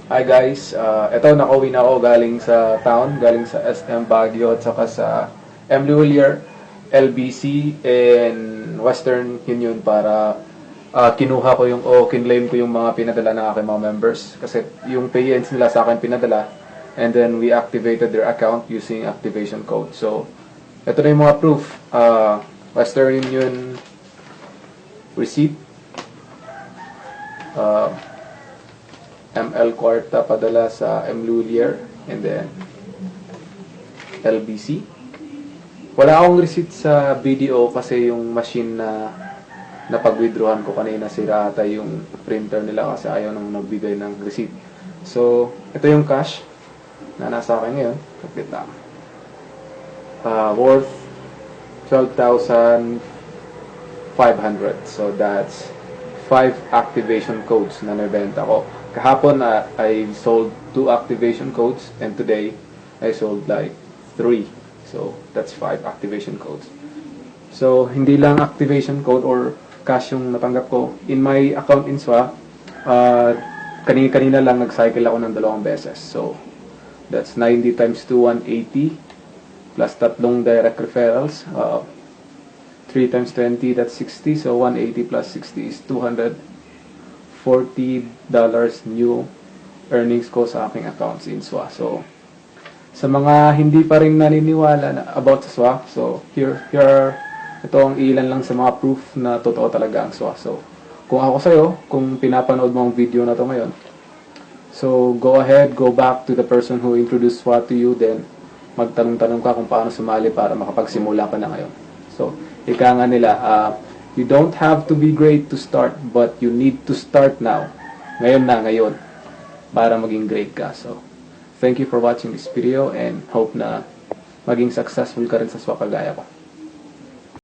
Hi guys, eto nakauwi na ako galing sa town, galing sa SM Baguio at saka sa M. Lulier, LBC, and Western Union para kinuha ko yung kinlaim ko yung mga pinadala ng aking mga members kasi yung pay-ins nila sa akin pinadala and then we activated their account using activation code. So, ito na yung mga proof. Western Union receipt, uh, ML Quarta padala sa M. Lulier, and then LBC. Wala akong receipt sa BDO kasi yung machine na napag-withdrawan ko kanina sira ata yung printer nila kasi ayaw nang nagbigay ng receipt. So, ito yung cash na nasa akin ngayon. Kapita. Worth 12,500. So, that's 5 activation codes na nabenta ko. Kahapon, I sold 2 activation codes, and today, I sold like 3. So, that's 5 activation codes. So, hindi lang activation code or cash yung natanggap ko. In my account in SWA, kanina lang nag-cycle ako ng 2 beses. So, that's 90 times 2, 180. Plus 3 direct referrals. 3 times 20, that's 60. So, 180 plus 60 is $240 new earnings ko sa aking accounts in SWA. So, sa mga hindi pa rin naniniwala na about sa SWA, so ito ang ilan lang sa mga proof na totoo talaga ang SWA. So, kung ako sa'yo, kung pinapanood mo ang video na to ngayon, so go ahead, go back to the person who introduced SWA to you, then magtanong-tanong ka kung paano sumali para makapagsimula ka na ngayon. So, ika nga nila, you don't have to be great to start, but you need to start now. Ngayon, para maging great ka. So, thank you for watching this video and hope na maging successful ka rin sa SWA kagaya ko.